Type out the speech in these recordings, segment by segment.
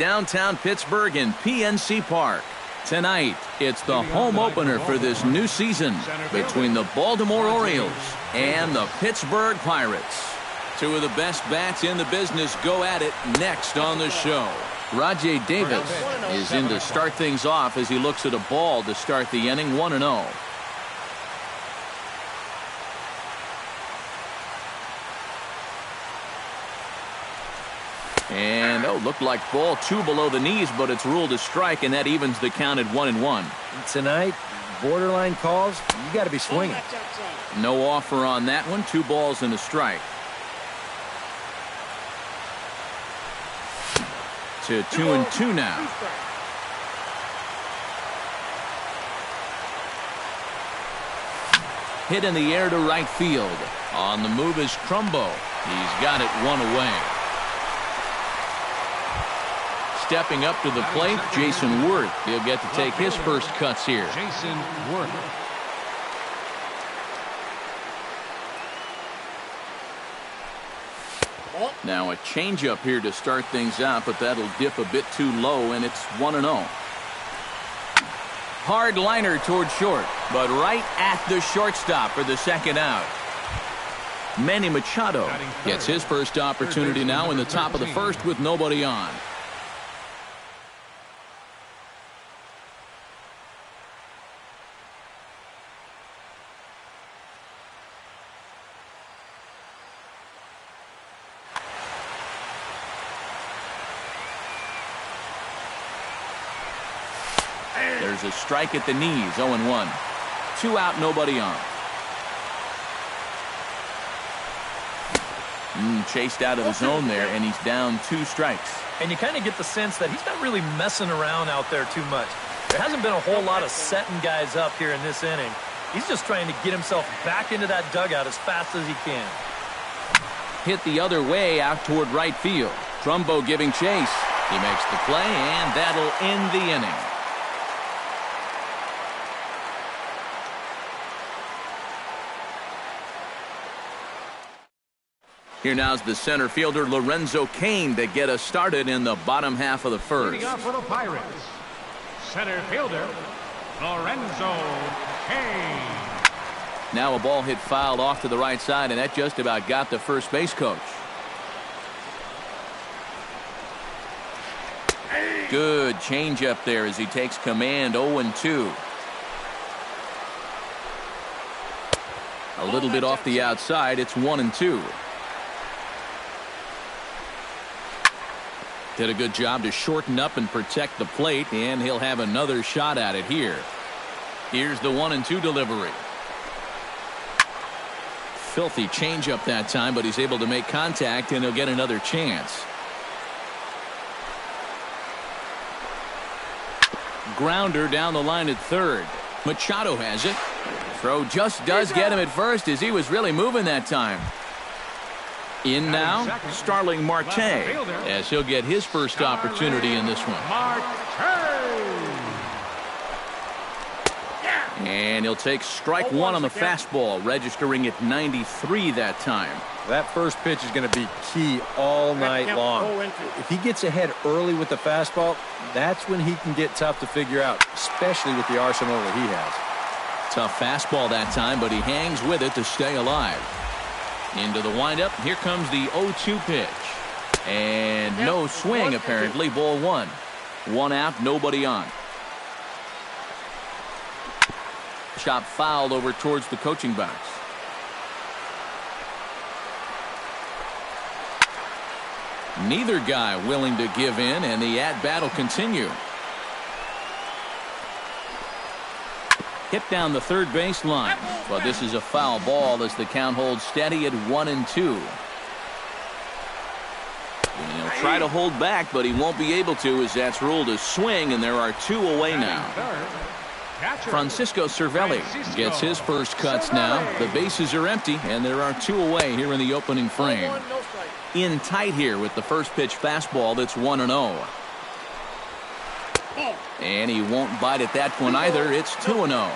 Downtown Pittsburgh in PNC Park. Tonight, it's the home opener for this new season between the Baltimore Orioles and the Pittsburgh Pirates. Two of the best bats in the business go at it next on the show. Rajay Davis is in to start things off as he looks at a ball to start the inning, 1-0. And, looked like ball 2 below the knees, but it's ruled a strike, and that evens the count at 1-1. Tonight, borderline calls, you got to be swinging. No offer on that one. 2 balls and a strike. To 2-2 now. Hit in the air to right field. On the move is Trumbo. He's got it 1 away. Stepping up to the plate, Jason Worth. He'll get to take his first cuts here. Jason Worth. Now a changeup here to start things out, but that'll dip a bit too low, and it's 1-0. Hard liner toward short, but right at the shortstop for the second out. Manny Machado gets his first opportunity now in the top of the first with nobody on. There's a strike at the knees, 0-1. 2 out, nobody on. Chased out of the zone there, and he's down 2 strikes. And you kind of get the sense that he's not really messing around out there too much. There hasn't been a whole lot of setting guys up here in this inning. He's just trying to get himself back into that dugout as fast as he can. Hit the other way out toward right field. Trumbo giving chase. He makes the play, and that'll end the inning. Here now's the center fielder Lorenzo Cain to get us started in the bottom half of the first. Leading off for the Pirates, center fielder Lorenzo Cain. Now a ball hit fouled off to the right side, and that just about got the first base coach. Good changeup there as he takes command. 0-2. A little bit off the outside. It's 1-2. Did a good job to shorten up and protect the plate, and he'll have another shot at it here. Here's the 1-2 delivery. Filthy changeup that time, but he's able to make contact, and he'll get another chance. Grounder down the line at third. Machado has it. Throw just does get him at first, as he was really moving that time. In now, Starling Marte, as he'll get his first opportunity in this one. And he'll take strike 1 on the fastball, registering at 93 that time. That first pitch is going to be key all night long. If he gets ahead early with the fastball, that's when he can get tough to figure out, especially with the arsenal that he has. Tough fastball that time, but he hangs with it to stay alive. Into the windup. Here comes the 0-2 pitch. And no swing, apparently. Ball 1. 1 out, nobody on. Chop fouled over towards the coaching box. Neither guy willing to give in, and the at-bat will continue. Hit down the third base line, but this is a foul ball as the count holds steady at 1-2. And he'll try to hold back, but he won't be able to, as that's ruled a swing, and there are 2 away now. Francisco Cervelli gets his first cuts now. The bases are empty, and there are 2 away here in the opening frame. In tight here with the first pitch fastball that's 1-0. And he won't bite at that one either. It's 2-0.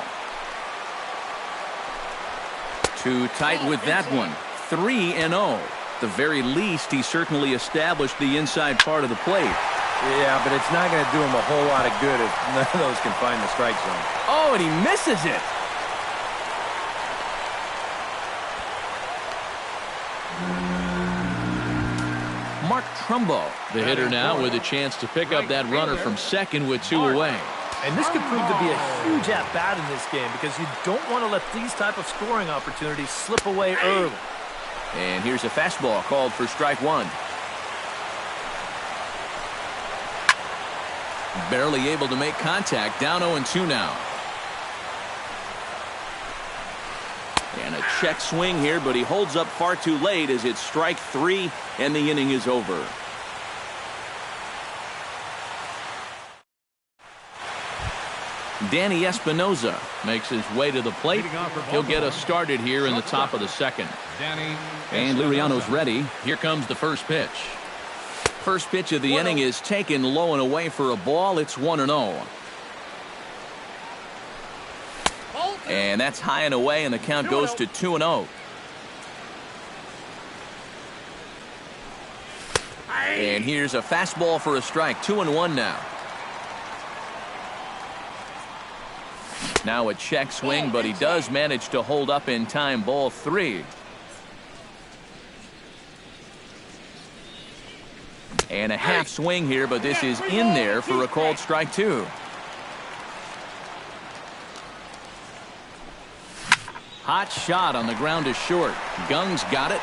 Too tight with that one. 3-0. At the very least, he certainly established the inside part of the plate. Yeah, but it's not going to do him a whole lot of good if none of those can find the strike zone. Oh, and he misses it. Mark Trumbo, the hitter now, with a chance to pick up that runner from second with 2 away. And this could prove to be a huge at-bat in this game because you don't want to let these type of scoring opportunities slip away early. And here's a fastball called for strike 1. Barely able to make contact, down 0-2 now. And a check swing here, but he holds up far too late as it's strike 3 and the inning is over. Danny Espinoza makes his way to the plate. He'll get us started here in the top of the second. And Liriano's ready. Here comes the first pitch. First pitch of the inning is taken low and away for a ball. It's 1-0. And that's high and away, and the count goes to 2-0. And here's a fastball for a strike. 2-1 now. Now a check swing, but he does manage to hold up in time. Ball 3. And a half swing here, but this is in there for a called strike 2. Hot shot on the ground is short. Gung's got it.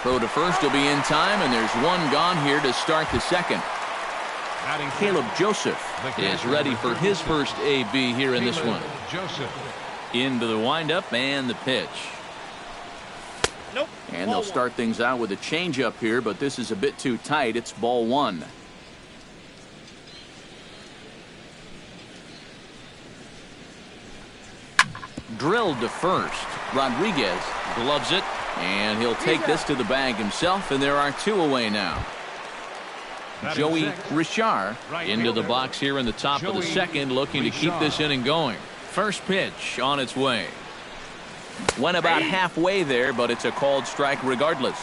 Throw to first will be in time, and there's one gone here to start the second. Caleb Joseph is ready for his first AB here in this one. Into the windup and the pitch. And they'll start things out with a changeup here, but this is a bit too tight. It's ball 1. Drilled to first. Rodriguez gloves it, and he'll take this to the bag himself, and there are 2 away now. Joey Richard into the box here in the top of the second, looking to keep this inning going. First pitch on its way. Went about halfway there, but it's a called strike regardless.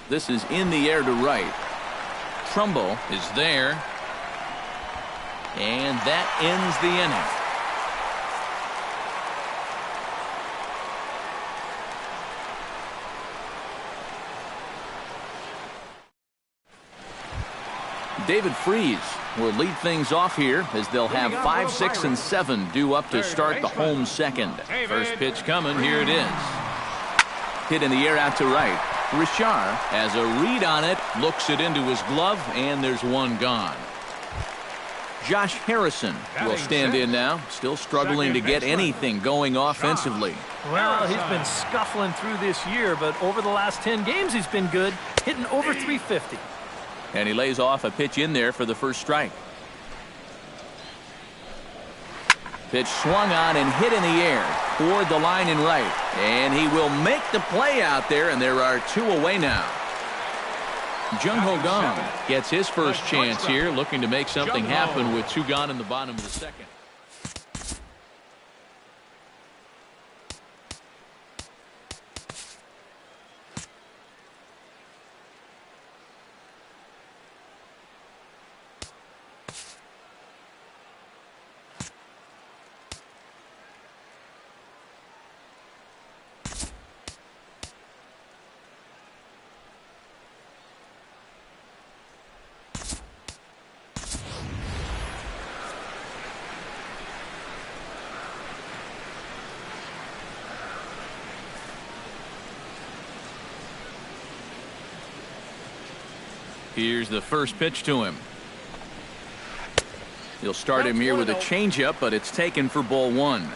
This is in the air to right. Trumbo is there. And that ends the inning. David Freese will lead things off here as they'll have 5, 6, and 7 due up to start the home second. First pitch coming. Here it is. Hit in the air out to right. Richard has a read on it, looks it into his glove, and there's one gone. Josh Harrison will stand in now, still struggling to get anything going offensively. Well, he's been scuffling through this year, but over the last 10 games he's been good, hitting over 350. And he lays off a pitch in there for the first strike. Pitch swung on and hit in the air toward the line and right. And he will make the play out there, and there are 2 away now. Jung-Ho Kang gets his first chance here, looking to make something happen with 2 gone in the bottom of the second. Here's the first pitch to him. He'll start him here with a changeup, but it's taken for ball 1.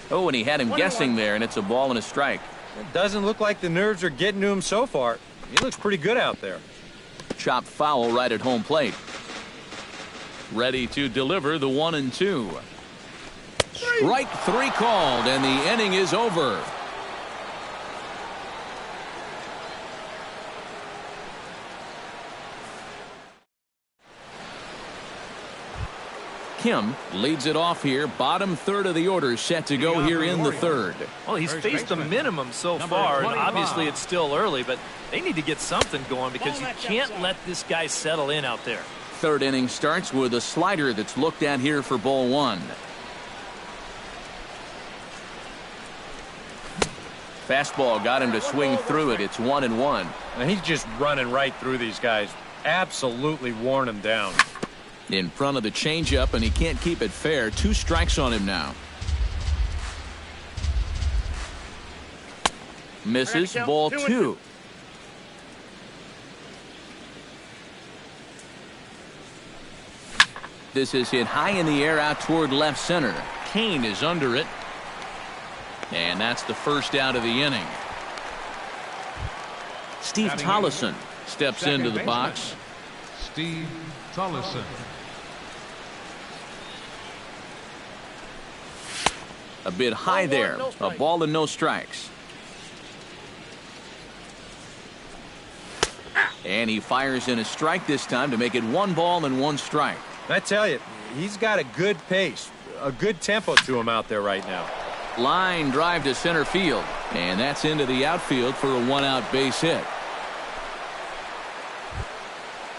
Oh, and he had him guessing there, and it's a ball and a strike. It doesn't look like the nerves are getting to him so far. He looks pretty good out there. Chopped foul right at home plate. Ready to deliver the 1-2. Strike 3 called, and the inning is over. Kim leads it off here. Bottom third of the order set to go here in the third. Well, he's faced the minimum so far, and obviously it's still early, but they need to get something going because you can't let this guy settle in out there. Third inning starts with a slider that's looked at here for ball one. Fastball got him to swing through it. It's 1-1. And he's just running right through these guys. Absolutely worn them down. In front of the changeup, and he can't keep it fair. 2 strikes on him now. Misses, ball 2. This is hit high in the air out toward left center. Kane is under it. And that's the first out of the inning. Steve Tollison steps into the box. Steve Tollison. A bit high there. A ball and no strikes. And he fires in a strike this time to make it 1 ball and 1 strike. I tell you, he's got a good pace, a good tempo to him out there right now. Line drive to center field. And that's into the outfield for a 1-out base hit.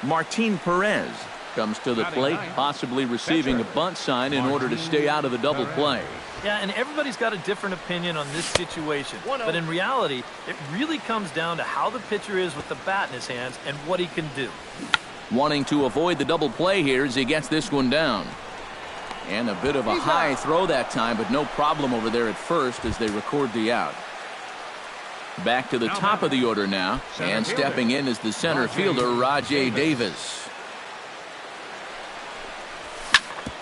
Martin Perez comes to the plate, possibly receiving a bunt sign in order to stay out of the double play. Yeah, and everybody's got a different opinion on this situation. But in reality, it really comes down to how the pitcher is with the bat in his hands and what he can do. Wanting to avoid the double play here as he gets this one down. And a bit of a high throw that time, but no problem over there at first as they record the out. Back to the top of the order now, and stepping in is the center fielder, Rajay Davis.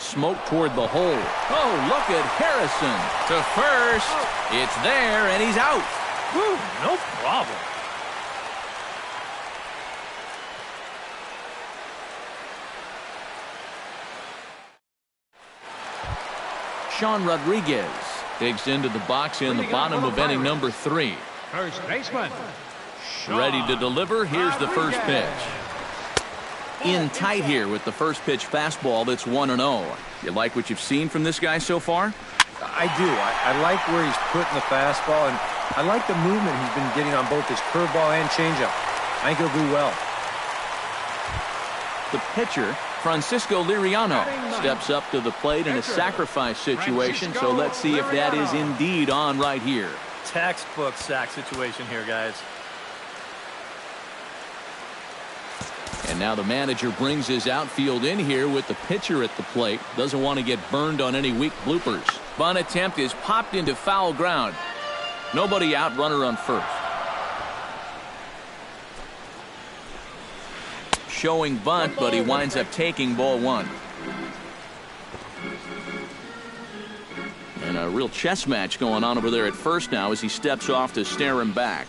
Smoke toward the hole. Oh, look at Harrison to first. It's there, and he's out. Woo, no problem. Sean Rodriguez digs into the box in the bottom of inning number 3. First baseman. Ready to deliver. Here's the first pitch. In tight here with the first pitch fastball that's 1-0. You like what you've seen from this guy so far? I do. I like where he's putting the fastball, and I like the movement he's been getting on both his curveball and changeup. I think he'll do well. The pitcher, Francisco Liriano, steps up to the plate in a sacrifice situation, so let's see if that is indeed on right here. Textbook sack situation here, guys. And now the manager brings his outfield in here with the pitcher at the plate. Doesn't want to get burned on any weak bloopers. Bunt attempt is popped into foul ground. Nobody out, runner on first. Showing bunt, but he winds up taking ball 1. And a real chess match going on over there at first now as he steps off to stare him back.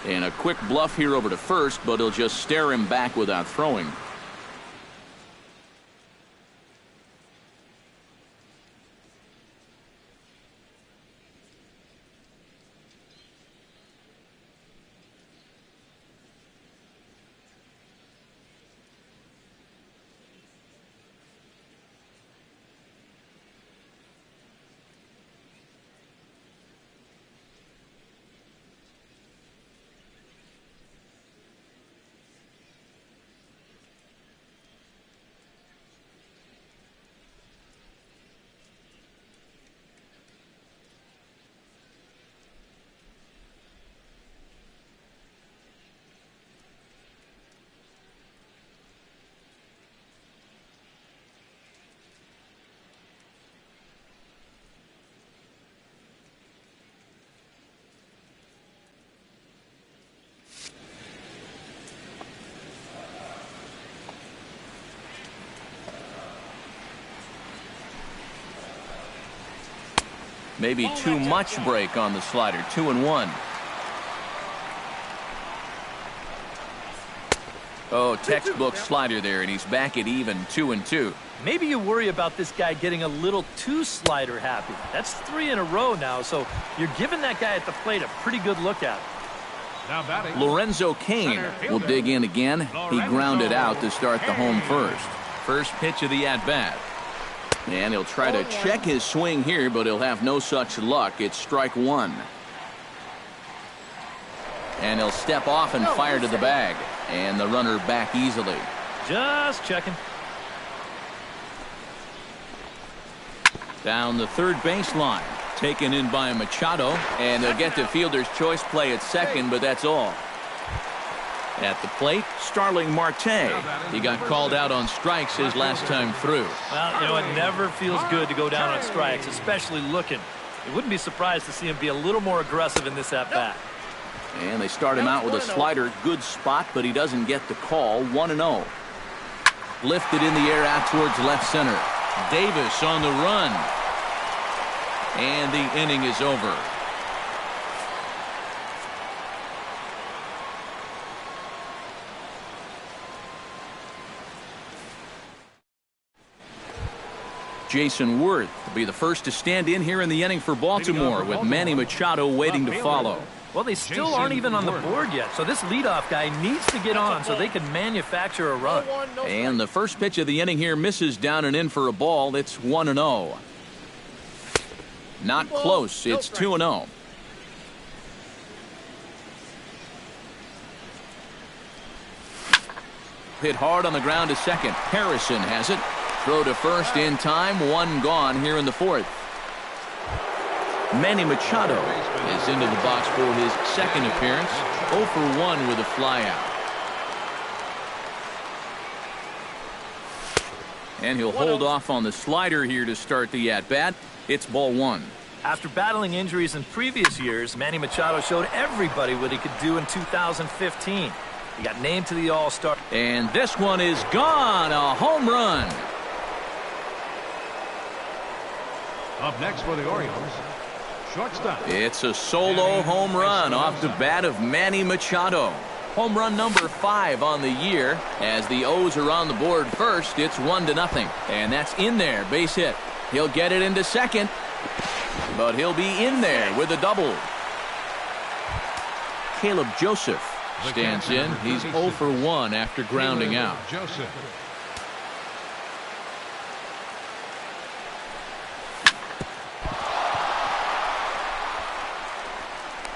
And a quick bluff here over to first, but he'll just stare him back without throwing. Maybe too much break on the slider. 2-1. Oh, textbook slider there, and he's back at even. 2-2. Maybe you worry about this guy getting a little too slider happy. That's 3 in a row now, so you're giving that guy at the plate a pretty good look at it. Now batting, Lorenzo Cain will dig in again. He grounded out to start the home first. First pitch of the at-bat. And he'll try to check his swing here, but he'll have no such luck. It's strike 1. And he'll step off and fire to the bag. And the runner back easily. Just checking. Down the third baseline. Taken in by Machado. And they'll get to fielder's choice play at second, but that's all. At the plate, Starling Marte. He got called out on strikes his last time through. Well, you know, it never feels good to go down on strikes, especially looking. You wouldn't be surprised to see him be a little more aggressive in this at-bat. And they start him out with a slider. Good spot, but he doesn't get the call. 1-0. Lifted in the air out towards left center. Davis on the run. And the inning is over. Jason Worth will be the first to stand in here in the inning for Baltimore, with Manny Machado waiting to follow. Well, they still aren't even on the board yet, so this leadoff guy needs to get on so they can manufacture a run. And the first pitch of the inning here misses down and in for a ball. It's 1-0. Not close. It's 2-0. Hit hard on the ground to second. Harrison has it. Throw to first in time. 1 gone here in the fourth. Manny Machado is into the box for his second appearance. 0 for 1 with a flyout. And he'll hold off on the slider here to start the at-bat. It's ball 1. After battling injuries in previous years, Manny Machado showed everybody what he could do in 2015. He got named to the All-Star. And this one is gone. A home run. up next for the Orioles, shortstop. It's a solo home run off the bat of Manny Machado. Home run number 5 on the year. As the O's are on the board first, it's 1-0. And that's in there, base hit. He'll get it into second, but he'll be in there with a double. Caleb Joseph stands in. He's 0 for 1 after grounding out. Joseph.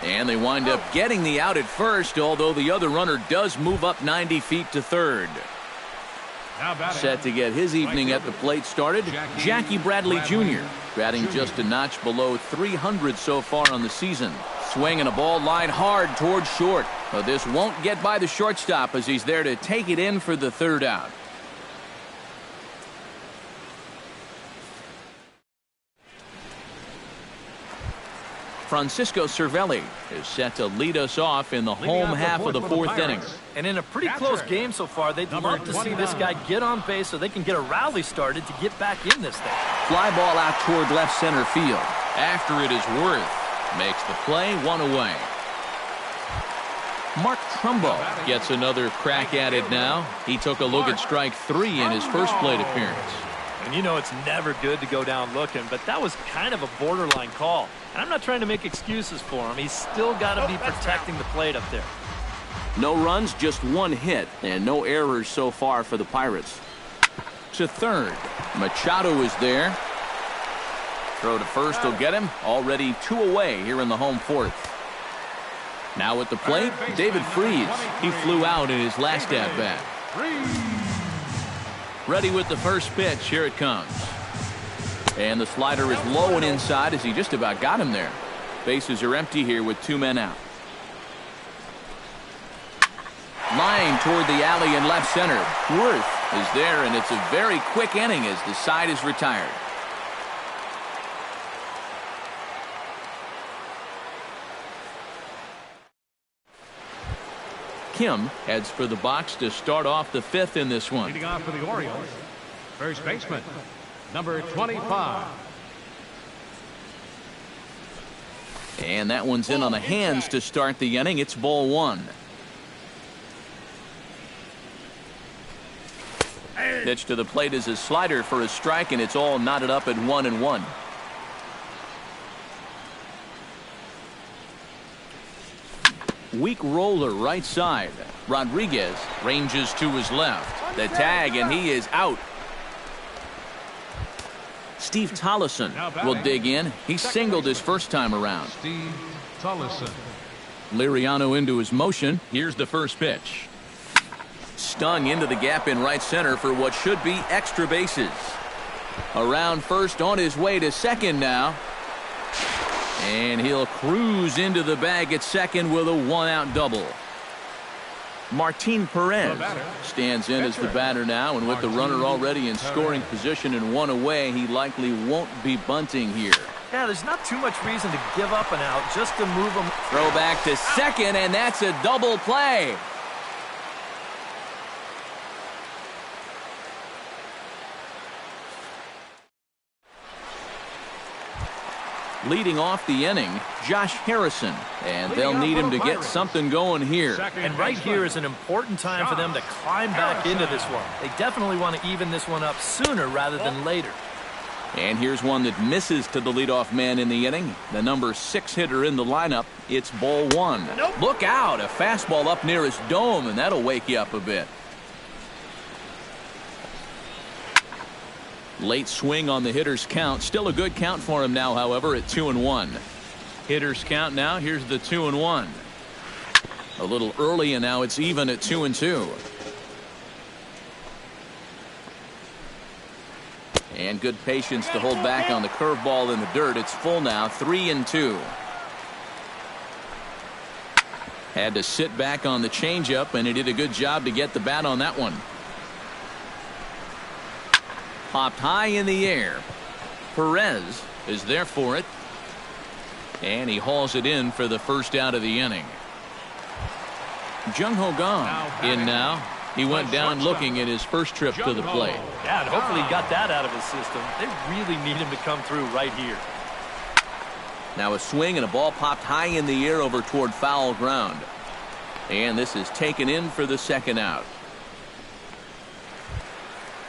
And they wind up getting the out at first, although the other runner does move up 90 feet to third. Set to get his evening at the plate started, Jackie Bradley Jr., batting just a notch below 300 so far on the season. Swinging a ball line hard towards short. But this won't get by the shortstop as he's there to take it in for the third out. Francisco Cervelli is set to lead us off in the home half of the fourth inning. And in a pretty close game so far, they'd love to see this guy get on base so they can get a rally started to get back in this thing. Fly ball out toward left center field. After it is Worth. Makes the play, 1 away. Mark Trumbo gets another crack at it now. He took a look at strike 3 in his first plate appearance. And you know it's never good to go down looking, but that was kind of a borderline call. And I'm not trying to make excuses for him. He's still got to be protecting the plate up there. No runs, just 1 hit, and no errors so far for the Pirates. To third, Machado is there. Throw to first will get him. Already 2 away here in the home fourth. Now at the plate, David Freese. He flew out in his last at-bat. Ready with the first pitch. Here it comes. And the slider is low and inside as he just about got him there. Bases are empty here with 2 men out. Line toward the alley in left center. Worth is there, and it's a very quick inning as the side is retired. Kim heads for the box to start off the 5th in this one. Leading off for the Orioles, first baseman, number 25. And that one's in on the hands to start the inning. It's ball one. Pitch to the plate is a slider for a strike, and it's all knotted up at 1-1. Weak roller right side. Rodriguez ranges to his left. The tag, and he is out. Steve Tollison will dig in. He singled his first time around. Steve Tollison. Liriano into his motion. Here's the first pitch. Stung into the gap in right center for what should be extra bases. Around first, on his way to second now. And he'll cruise into the bag at second with a one-out double. Martin Perez stands in as the batter now, and with the runner already in scoring position and one away, he likely won't be bunting here. Yeah, there's not too much reason to give up an out, just to move him. Throw back to second, and that's a double play. Leading off the inning, Josh Harrison, and they'll need him to get something going here. And right here is an important time for them to climb back into this one. They definitely want to even this one up sooner rather than later. And here's one that misses to the leadoff man in the inning. The number 6 hitter in the lineup. It's ball one. Look out, a fastball up near his dome, and that'll wake you up a bit. Late swing on the hitter's count. Still a good count for him now, however, at 2-1. Hitter's count now. Here's the 2-1. A little early, and now it's even at 2-2. And good patience to hold back on the curveball in the dirt. It's full now, 3-2. Had to sit back on the changeup, and he did a good job to get the bat on that one. Popped high in the air. Perez is there for it. And he hauls it in for the first out of the inning. Jung Ho Gong in now. He went down looking at his first trip to the plate. Yeah, and hopefully he got that out of his system. They really need him to come through right here. Now a swing and a ball popped high in the air over toward foul ground. And this is taken in for the second out.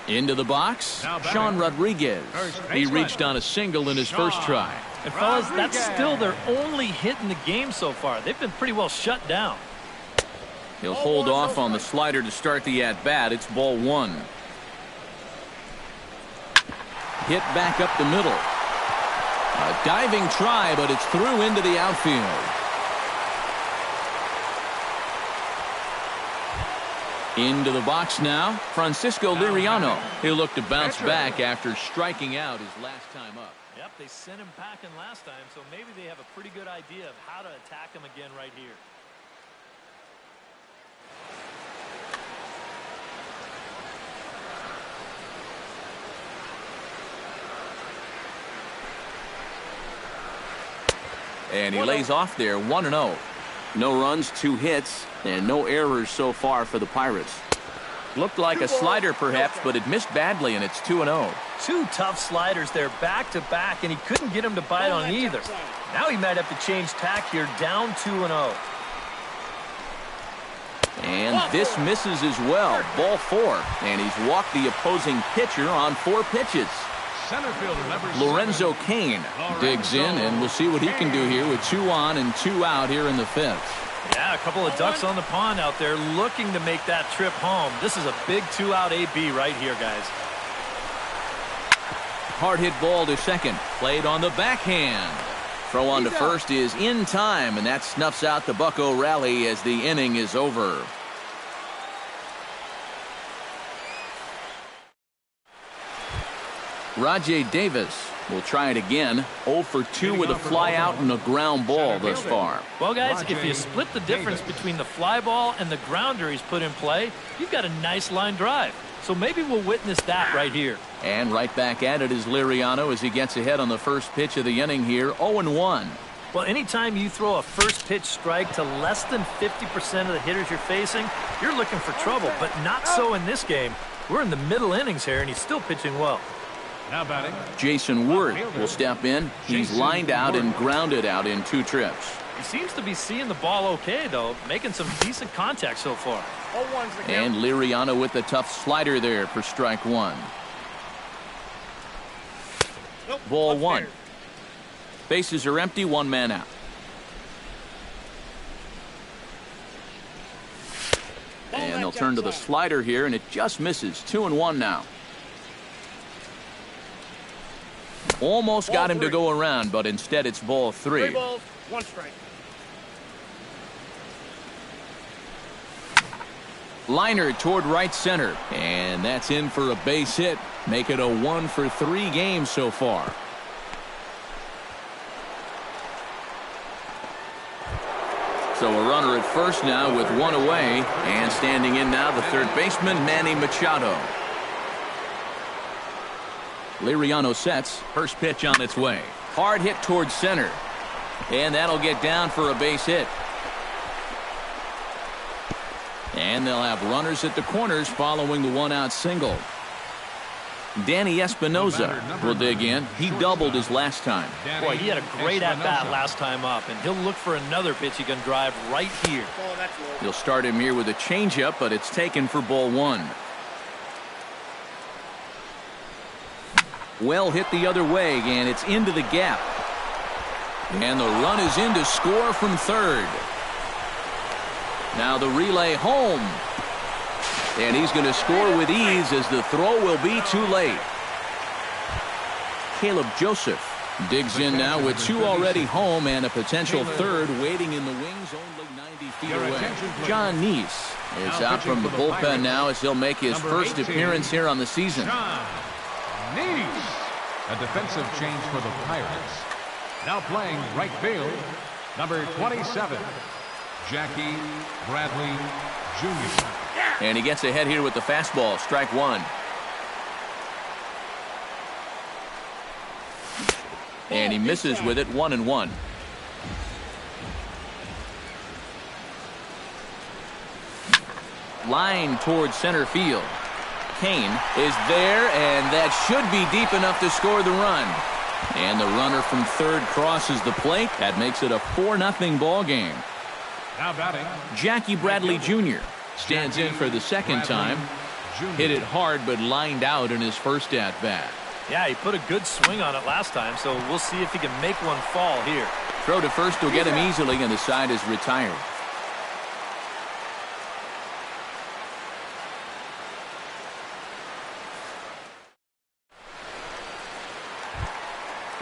Into the box, Sean Rodriguez. He reached on a single in his first try. And fellas, that's still their only hit in the game so far. They've been pretty well shut down. He'll hold off on the slider to start the at-bat. It's ball one. Hit back up the middle. A diving try, but it's through into the outfield. Into the box now, Francisco Liriano. He'll look to bounce back after striking out his last time up. Yep, they sent him packing last time, so maybe they have a pretty good idea of how to attack him again right here. And he lays off there, 1-0. No runs, 2 hits, and no errors so far for the Pirates. Looked like a slider perhaps, but it missed badly, and it's 2-0. 2 tough sliders there back to back, and he couldn't get him to bite on either. Now he might have to change tack here, down 2-0. And this misses as well. Ball 4, and he's walked the opposing pitcher on 4 pitches. Center fielder number Lorenzo Cain digs in, and we'll see what he can do here with 2 on and 2 out here in the 5th. Yeah, a couple of ducks on the pond out there looking to make that trip home. This is a big 2-out AB right here, guys. Hard hit ball to second. Played on the backhand. Throw on to first is in time, and that snuffs out the Bucco rally as the inning is over. Rajay Davis will try it again. 0 for 2 with a fly out and a ground ball thus far. Well, guys, if you split the difference between the fly ball and the grounder he's put in play, you've got a nice line drive. So maybe we'll witness that right here. And right back at it is Liriano as he gets ahead on the first pitch of the inning here, 0-1. Well, anytime you throw a first pitch strike to less than 50% of the hitters you're facing, you're looking for trouble, but not so in this game. We're in the middle innings here, and he's still pitching well. Now batting. Jason Worth will step in. He's lined out and grounded out in 2 trips. He seems to be seeing the ball okay, though, making some decent contact so far. And Liriano with the tough slider there for strike 1. Ball 1. Bases are empty, 1 man out. And they'll turn to the slider here, and it just misses. 2-1 now. Almost got him to go around, but instead it's ball 3. 3 balls, 1 strike. Liner toward right center, and that's in for a base hit. Make it a 1 for 3 games so far. So a runner at first now with 1 away, and standing in now the third baseman, Manny Machado. Liriano sets. First pitch on its way. Hard hit towards center, and that'll get down for a base hit. And they'll have runners at the corners following the 1-out single. Danny Espinoza will dig in. He doubled his last time. Boy, he had a great at-bat last time up, and he'll look for another pitch he can drive right here. He'll start him here with a changeup, but it's taken for ball 1. Well hit the other way, and it's into the gap. And the run is in to score from third. Now the relay home. And he's going to score with ease as the throw will be too late. Caleb Joseph digs in now with 2 already home and a potential third waiting in the wings only 90 feet away. John Neese is out from the bullpen now as he'll make his first appearance here on the season. John Neese, a defensive change for the Pirates. Now playing right field, number 27, Jackie Bradley Jr. And he gets ahead here with the fastball, strike 1. And he misses with it, 1-1. Line towards center field. Kane is there, and that should be deep enough to score the run. And the runner from third crosses the plate. That makes it a 4-0 ball game. Now batting, Jackie Bradley Jr. stands in for the second time. Hit it hard, but lined out in his first at-bat. Yeah, he put a good swing on it last time, so we'll see if he can make one fall here. Throw to first will get him easily, and the side is retired.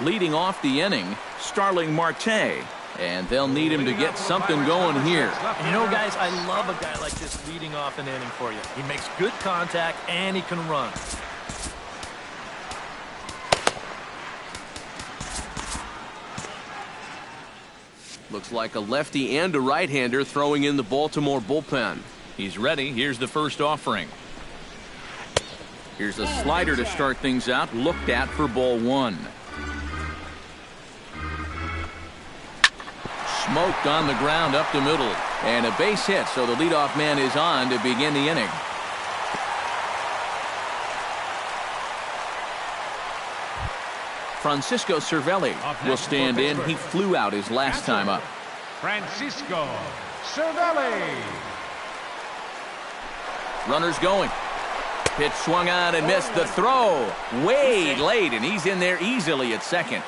Leading off the inning, Starling Marte. And they'll need him to get something going here. You know, guys, I love a guy like this leading off an inning for you. He makes good contact, and he can run. Looks like a lefty and a right-hander throwing in the Baltimore bullpen. He's ready. Here's the first offering. Here's a slider to start things out. Looked at for ball 1. Smoked on the ground up the middle. And a base hit, so the leadoff man is on to begin the inning. Francisco Cervelli will stand in. He flew out his last time up. Francisco Cervelli. Runners going. Pitch swung on and missed. The throw way late, and he's in there easily at second.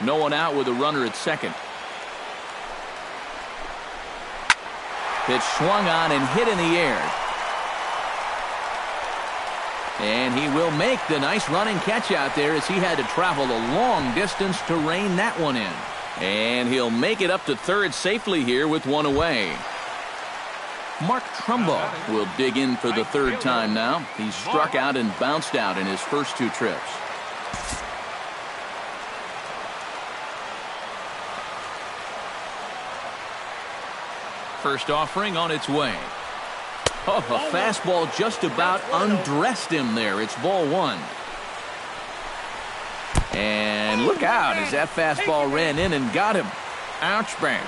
No one out with a runner at second. Pitch swung on and hit in the air. And he will make the nice running catch out there as he had to travel a long distance to rein that one in. And he'll make it up to third safely here with 1 away. Mark Trumbo will dig in for the third time now. He struck out and bounced out in his first 2 trips. First offering on its way. Oh, a fastball just about undressed him there. It's ball 1. And look out as that fastball ran in and got him. Ouch bang.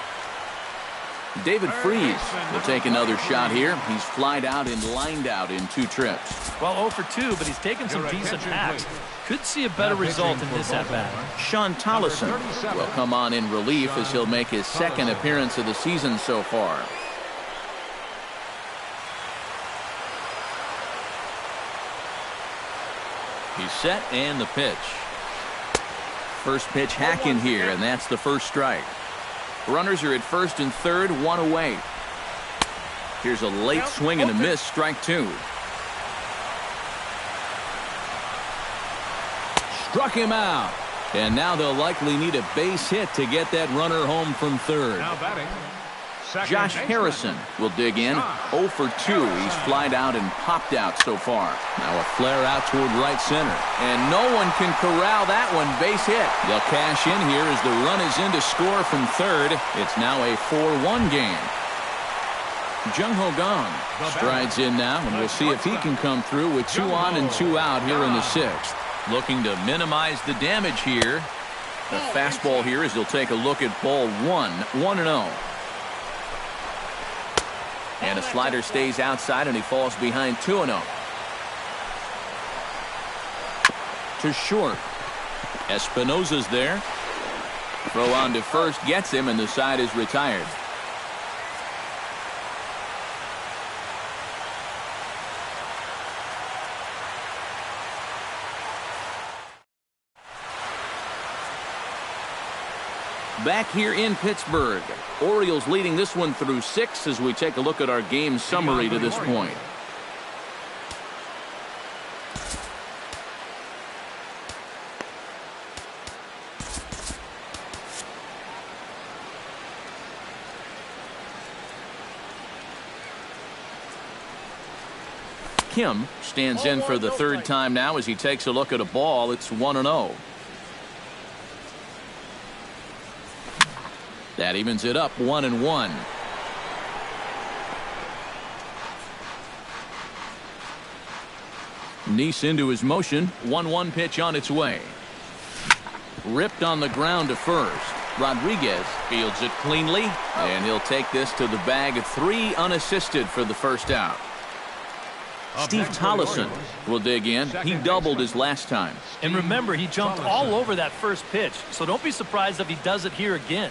David Freese will take another shot here. He's flied out and lined out in 2 trips. Well, 0 for 2, but he's taken some decent hacks. Could see a better result in this at-bat. Sean Tollison will come on in relief as he'll make his second appearance of the season so far. He's set and the pitch. First pitch hack in here, and that's the first strike. Runners are at first and third, one away. Here's a late swing and a miss, strike two. Struck him out. And now they'll likely need a base hit to get that runner home from third. Now batting, Josh Harrison will dig in. 0 for 2. He's flied out and popped out so far. Now a flare out toward right center. And no one can corral that one. Base hit. They'll cash in here as the run is in to score from third. It's now a 4-1 game. Jung Ho Gong strides in now, and we'll see if he can come through with 2 on and 2 out here in the sixth. Looking to minimize the damage here. The fastball here as he'll take a look at ball 1, 1-0. And a slider stays outside, and he falls behind 2-0. To short. Espinosa's there. Throw on to first gets him, and the side is retired. Back here in Pittsburgh, Orioles leading this one through 6 as we take a look at our game summary to this point. Kim stands in for the third time now as he takes a look at a ball. It's 1-0. That evens it up 1-1. Neese into his motion. 1-1 pitch on its way. Ripped on the ground to first. Rodriguez fields it cleanly, and he'll take this to the bag of 3 unassisted for the first out. Steve Tollison will dig in. He doubled his last time. And remember, he jumped all over that first pitch, so don't be surprised if he does it here again.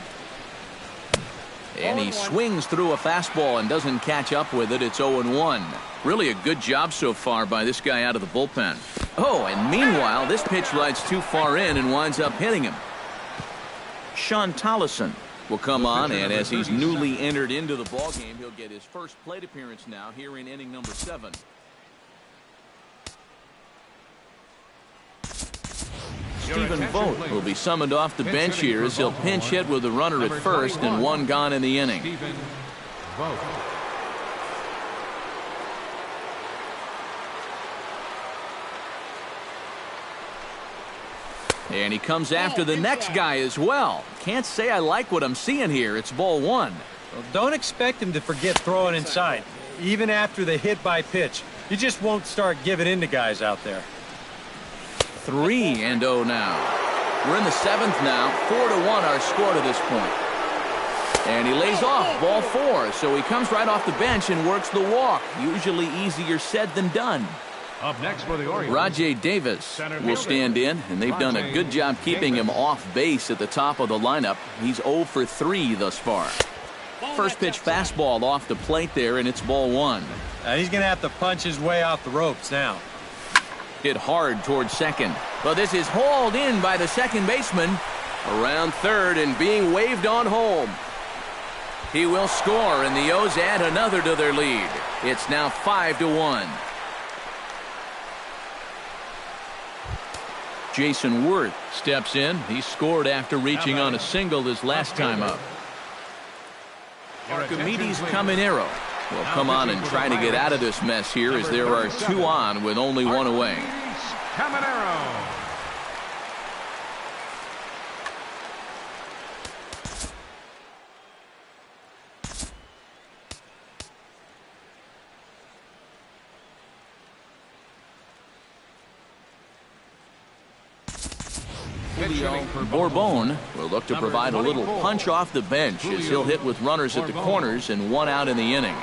And he swings through a fastball and doesn't catch up with it. It's 0-1. Really a good job so far by this guy out of the bullpen. Oh, and meanwhile, this pitch rides too far in and winds up hitting him. Sean Tollison will come on, and as he's newly entered into the ballgame, he'll get his first plate appearance now here in inning number 7. Stephen Vogt will be summoned off the bench here as he'll pinch hit with a runner at first and 1 gone in the inning. And he comes after the next guy as well. Can't say I like what I'm seeing here. It's ball 1. Well, don't expect him to forget throwing inside. Even after the hit by pitch, you just won't start giving in to guys out there. 3-0 now. We're in the 7th now. 4-1 our score to this point. And he lays off ball 4, so he comes right off the bench and works the walk. Usually easier said than done. Up next for the Orioles, Rajay Davis will stand in, and they've done a good job keeping him off base at the top of the lineup. He's 0 for 3 thus far. First pitch fastball off the plate there, and it's ball 1. He's going to have to punch his way off the ropes now. Hit hard towards second. But this is hauled in by the second baseman. Around third and being waved on home. He will score, and the O's add another to their lead. It's now 5-1. Jason Worth steps in. He scored after reaching on a single his last time up. Archimedes Caminero will come on and try to get out of this mess here as there are 2 on with only 1 away. Caminero. Bourbon will look to provide a little punch off the bench as he'll hit with runners at the corners and 1 out in the inning.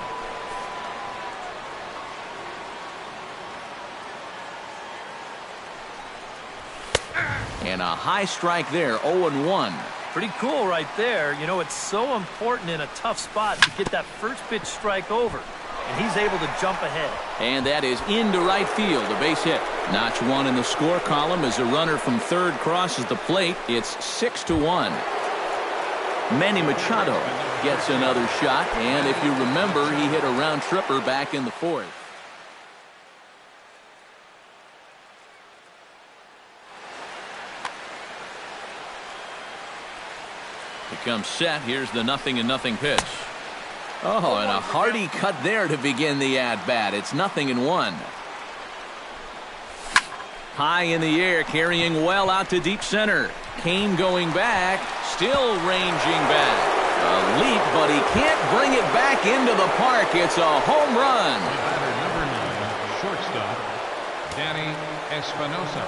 And a high strike there, 0-1. Pretty cool right there. You know, it's so important in a tough spot to get that first pitch strike over. And he's able to jump ahead. And that is into right field, a base hit. Notch one in the score column as a runner from third crosses the plate. It's 6-1. Manny Machado gets another shot, and if you remember, he hit a round tripper back in the fourth. Becomes set. Here's the 0-0 pitch. Oh, and a hearty cut there to begin the at-bat. It's 0-1. High in the air, carrying well out to deep center. Kane going back, still ranging back. A leap, but he can't bring it back into the park. It's a home run. Batter number 9, shortstop, Danny Espinosa.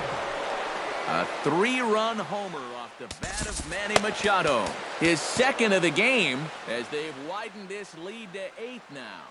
A 3-run homer off the bat of Manny Machado. His second of the game as they've widened this lead to 8 now.